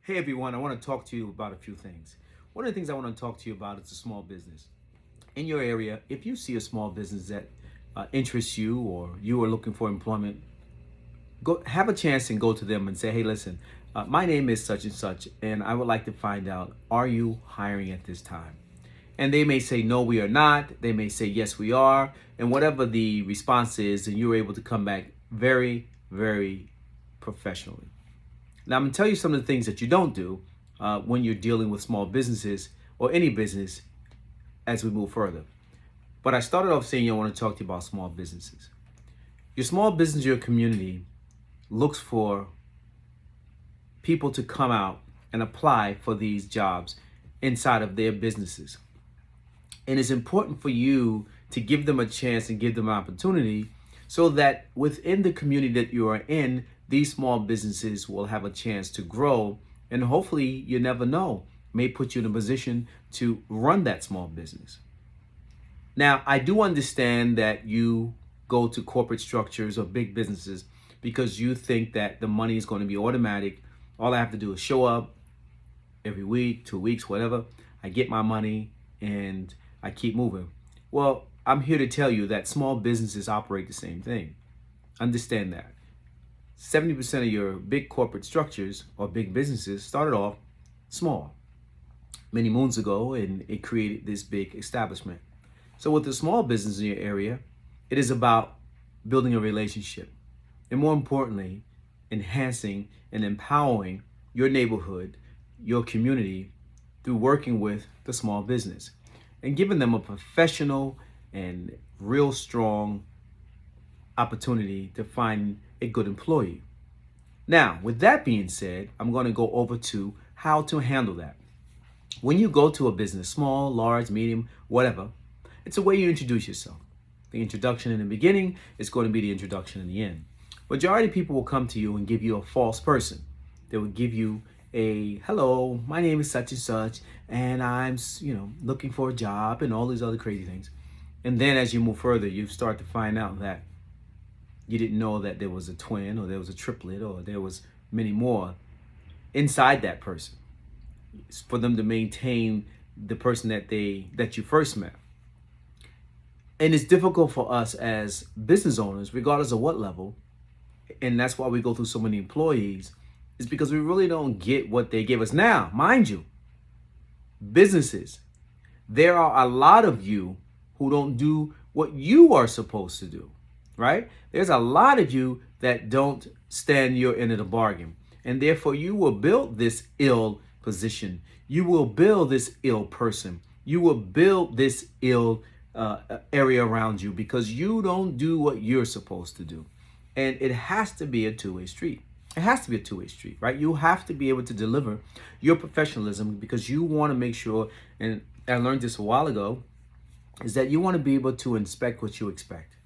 Hey everyone, I want to talk to you about a few things. One of the things I want to talk to you about is a small business. In your area, if you see a small business that interests you or you are looking for employment, go have a chance and go to them and say, hey, listen, my name is such and such, and I would like to find out, are you hiring at this time? And they may say, no, we are not. They may say, yes, we are. And whatever the response is, and you're able to come back very, very professionally. Now, I'm going to tell you some of the things that you don't do when you're dealing with small businesses or any business as we move further. But I started off saying I want to talk to you about small businesses. Your small business, your community looks for people to come out and apply for these jobs inside of their businesses. And it's important for you to give them a chance and give them an opportunity so that within the community that you are in, these small businesses will have a chance to grow. And hopefully, you never know, may put you in a position to run that small business. Now, I do understand that you go to corporate structures or big businesses because you think that the money is going to be automatic. All I have to do is show up every week, 2 weeks, whatever. I get my money and I keep moving. Well, I'm here to tell you that small businesses operate the same thing. Understand that. 70% of your big corporate structures or big businesses started off small many moons ago, and it created this big establishment. So with the small business in your area, it is about building a relationship and, more importantly, enhancing and empowering your neighborhood, your community, through working with the small business and giving them a professional and real strong opportunity to find a good employee. Now, with that being said, I'm going to go over to how to handle that. When you go to a business, small, large, medium, whatever, it's a way you introduce yourself. The introduction in the beginning is going to be the introduction in the end. Majority of people will come to you and give you a false person. They will give you a hello, my name is such and such, and I'm, looking for a job and all these other crazy things. And then as you move further, you start to find out that you didn't know that there was a twin or there was a triplet or there was many more inside that person. It's for them to maintain the person that you first met. And it's difficult for us as business owners, regardless of what level, and that's why we go through so many employees, is because we really don't get what they give us. Now, mind you, businesses, there are a lot of you who don't do what you are supposed to do, right? There's a lot of you that don't stand your end of the bargain. And therefore, you will build this ill position. You will build this ill person. You will build this ill area around you because you don't do what you're supposed to do. And it has to be a two-way street. It has to be a two-way street, right? You have to be able to deliver your professionalism because you want to make sure, and I learned this a while ago, is that you want to be able to inspect what you expect.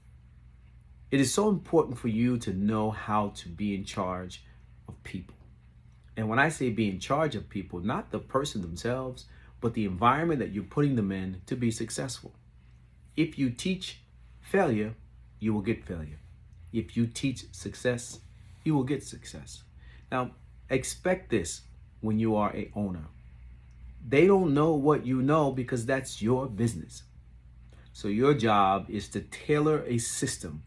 It is so important for you to know how to be in charge of people. And when I say be in charge of people, not the person themselves, but the environment that you're putting them in to be successful. If you teach failure, you will get failure. If you teach success, you will get success. Now, expect this when you are an owner. They don't know what you know because that's your business. So your job is to tailor a system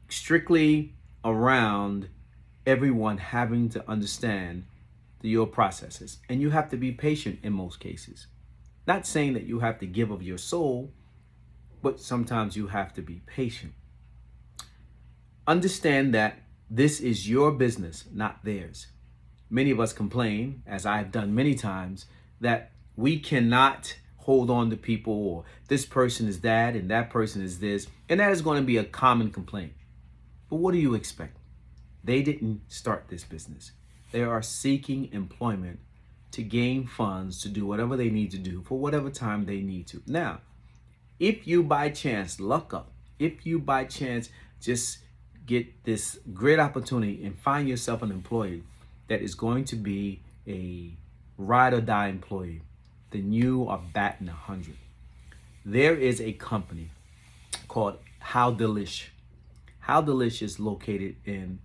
strictly around everyone having to understand your processes. And you have to be patient in most cases. Not saying that you have to give of your soul, but sometimes you have to be patient. Understand that this is your business, not theirs. Many of us complain, as I've done many times, that we cannot hold on to people, or this person is that and that person is this. And that is going to be a common complaint. But what do you expect? They didn't start this business. They are seeking employment to gain funds to do whatever they need to do for whatever time they need to. Now, if you by chance luck up, if you by chance just get this great opportunity and find yourself an employee that is going to be a ride or die employee, then you are batting 100. There is a company called How Delish. How Delish is located in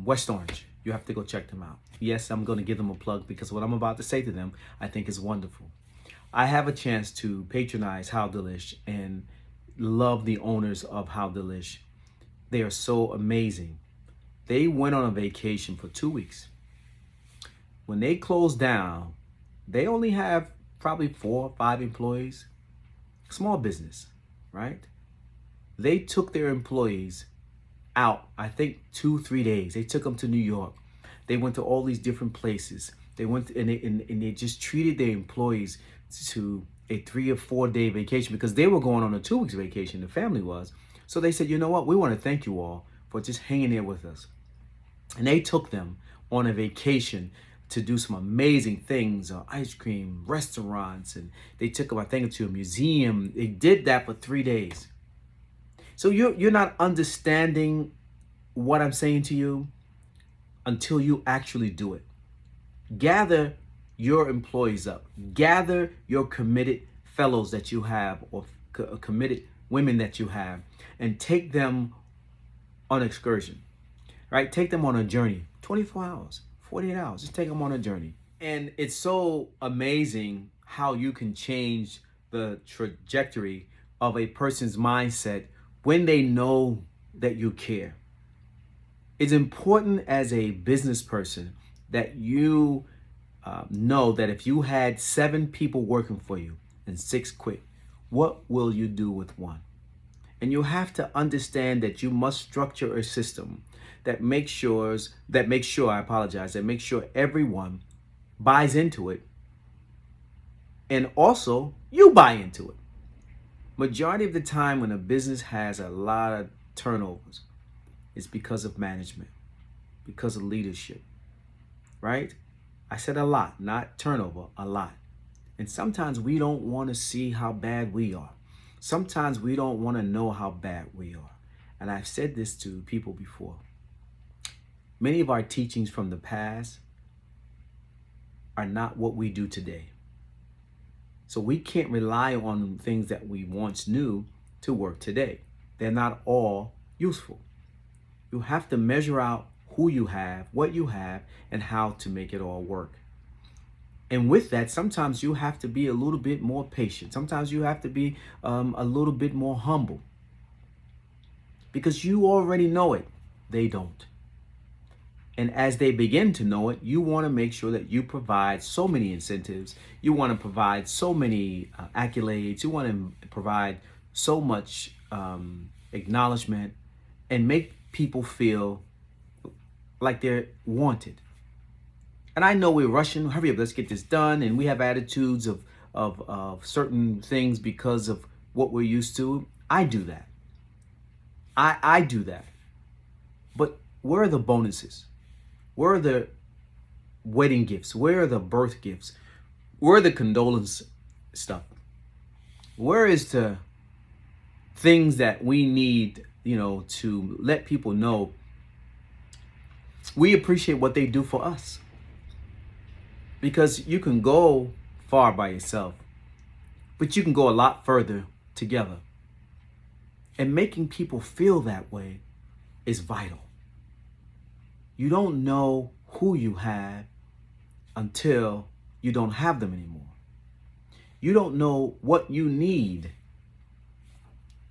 West Orange. You have to go check them out. Yes, I'm going to give them a plug because what I'm about to say to them, I think is wonderful. I have a chance to patronize How Delish and love the owners of How Delish. They are so amazing. They went on a vacation for 2 weeks. When they closed down, they only have probably 4 or 5 employees. Small business, right? They took their employees out, I think 2 3 days. They took them to New York. They went to all these different places. They went and they just treated their employees to a 3 or 4 day vacation because they were going on a 2 weeks vacation. The family was. So they said, you know what? We want to thank you all for just hanging there with us. And they took them on a vacation to do some amazing things, ice cream, restaurants, and they took them, I think, to a museum. They did that for 3 days. So you're not understanding what I'm saying to you until you actually do it. Gather your employees up. Gather your committed fellows that you have or committed women that you have and take them on an excursion, right? Take them on a journey, 24 hours, 48 hours. Just take them on a journey. And it's so amazing how you can change the trajectory of a person's mindset when they know that you care. It's important as a business person that you know that if you had 7 people working for you and 6 quit, what will you do with 1? And you have to understand that you must structure a system that makes sure everyone buys into it, and also you buy into it. Majority of the time when a business has a lot of turnovers, it's because of management, because of leadership, right? I said a lot, not turnover, a lot. And sometimes we don't want to see how bad we are. Sometimes we don't want to know how bad we are. And I've said this to people before. Many of our teachings from the past are not what we do today. So we can't rely on things that we once knew to work today. They're not all useful. You have to measure out who you have, what you have, and how to make it all work. And with that, sometimes you have to be a little bit more patient. Sometimes you have to be a little bit more humble because you already know it. They don't. And as they begin to know it, you want to make sure that you provide so many incentives. You want to provide so many accolades. You want to provide so much acknowledgement and make people feel like they're wanted. And I know we're rushing. Hurry up, let's get this done. And we have attitudes of certain things because of what we're used to. I do that. I do that. But where are the bonuses? Where are the wedding gifts? Where are the birth gifts? Where are the condolence stuff? Where is the things that we need, to let people know we appreciate what they do for us? Because you can go far by yourself, but you can go a lot further together. And making people feel that way is vital. You don't know who you have until you don't have them anymore. You don't know what you need.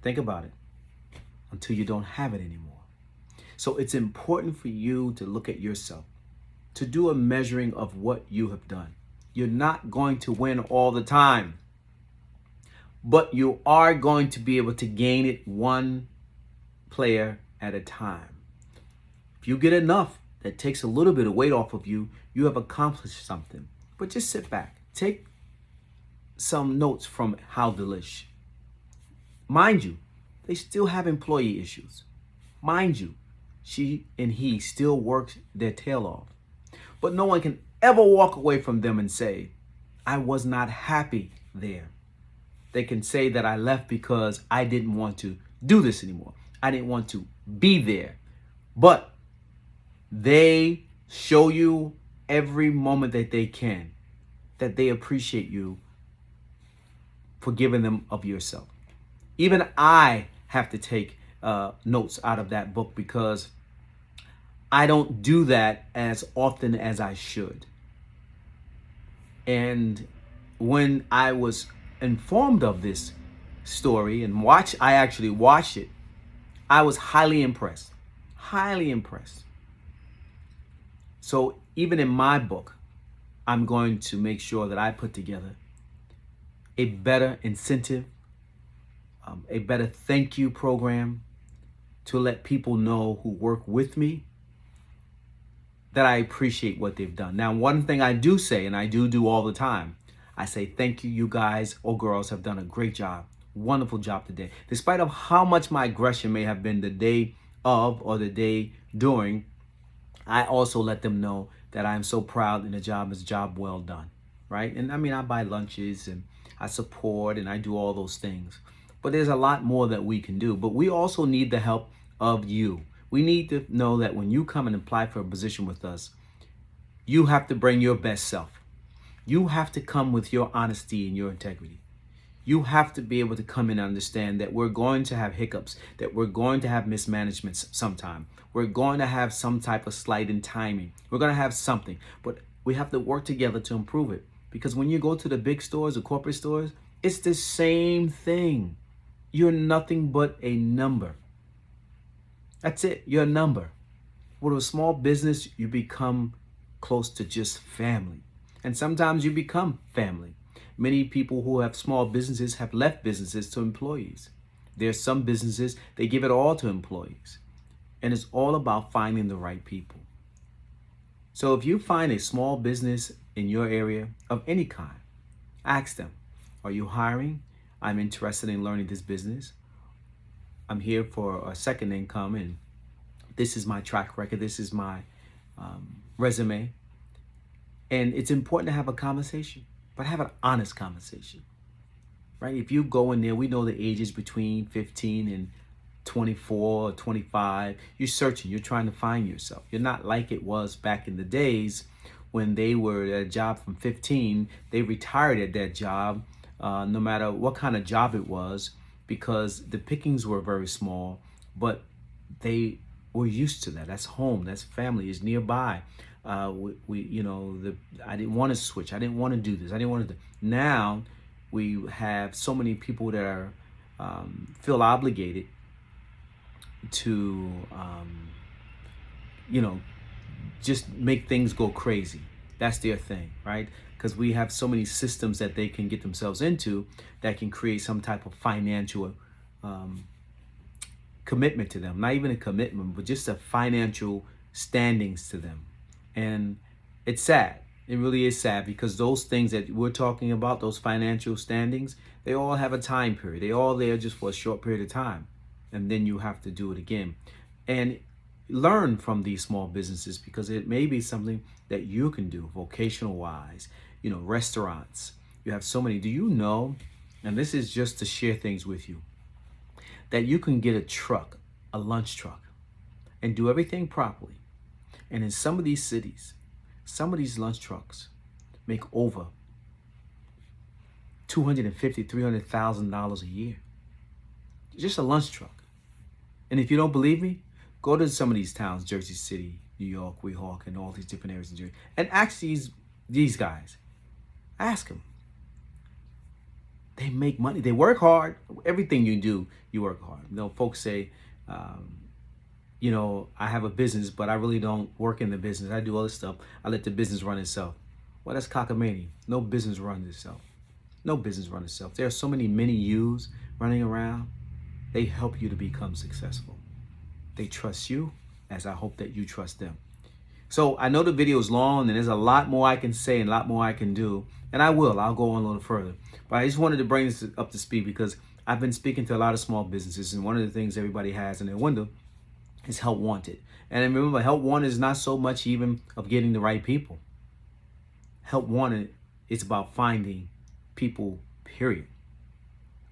Think about it. Until you don't have it anymore. So it's important for you to look at yourself, to do a measuring of what you have done. You're not going to win all the time, but you are going to be able to gain it one player at a time. If you get enough that takes a little bit of weight off of you, you have accomplished something. But just sit back. Take some notes from How Delish. Mind you, they still have employee issues. Mind you, she and he still work their tail off. But no one can ever walk away from them and say, I was not happy there. They can say that I left because I didn't want to do this anymore. I didn't want to be there. But they show you every moment that they can that they appreciate you for giving them of yourself. Even I have to take notes out of that book because I don't do that as often as I should. And when I was informed of this story and I actually watched it, I was highly impressed. Highly impressed. So even in my book, I'm going to make sure that I put together a better incentive, a better thank you program to let people know who work with me that I appreciate what they've done. Now, one thing I do say, and I do all the time, I say, thank you, you guys or girls have done a great job. Wonderful job today. Despite of how much my aggression may have been the day of or the day during, I also let them know that I'm so proud and the job is job well done, right? And I mean, I buy lunches and I support and I do all those things. But there's a lot more that we can do. But we also need the help of you. We need to know that when you come and apply for a position with us, you have to bring your best self. You have to come with your honesty and your integrity. You have to be able to come and understand that we're going to have hiccups, that we're going to have mismanagements sometime. We're going to have some type of slight in timing. We're going to have something, but we have to work together to improve it. Because when you go to the big stores, the corporate stores, it's the same thing. You're nothing but a number. That's it. You're a number. With a small business, you become close to just family. And sometimes you become family. Many people who have small businesses have left businesses to employees. There's some businesses, they give it all to employees. And it's all about finding the right people. So if you find a small business in your area of any kind, ask them, are you hiring? I'm interested in learning this business. I'm here for a second income, and this is my track record. This is my resume. And it's important to have a conversation, but have an honest conversation, right? If you go in there, we know the ages between 15 and 24 or 25. You're searching, you're trying to find yourself. You're not like it was back in the days when they were at a job from 15, they retired at that job, no matter what kind of job it was, because the pickings were very small, but they were used to that. That's home, that's family, is nearby. I didn't want to switch. I didn't want to do this. I didn't want to do. Now we have so many people that are feel obligated to, just make things go crazy. That's their thing, right? Because we have so many systems that they can get themselves into that can create some type of financial commitment to them. Not even a commitment, but just a financial standings to them. And it's sad. It really is sad, because those things that we're talking about, those financial standings, they all have a time period. They all there just for a short period of time. And then you have to do it again. And learn from these small businesses, because it may be something that you can do vocational wise. Restaurants. You have so many. Do you know, and this is just to share things with you, that you can get a truck, a lunch truck, and do everything properly. And in some of these cities, some of these lunch trucks make over $250,000, $300,000 a year. Just a lunch truck. And if you don't believe me, go to some of these towns, Jersey City, New York, Weehawken, and all these different areas in Jersey, and ask these guys. Ask them. They make money. They work hard. Everything you do, you work hard. Folks say, I have a business, but I really don't work in the business. I do other stuff. I let the business run itself. Well, that's cockamamie. No business runs itself. No business runs itself. There are so many mini yous running around. They help you to become successful. They trust you, as I hope that you trust them. So I know the video is long, and there's a lot more I can say and a lot more I can do. And I'll go on a little further. But I just wanted to bring this up to speed, because I've been speaking to a lot of small businesses, and one of the things everybody has in their window is help wanted. And remember, help wanted is not so much even of getting the right people. Help wanted, it's about finding people, period.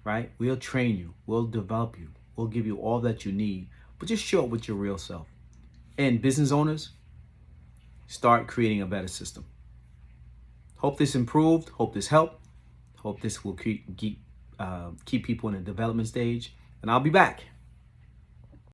Right? We'll train you. We'll develop you. We'll give you all that you need. But just show up with your real self. And business owners, start creating a better system. Hope this improved. Hope this helped. Hope this will keep people in a development stage. And I'll be back.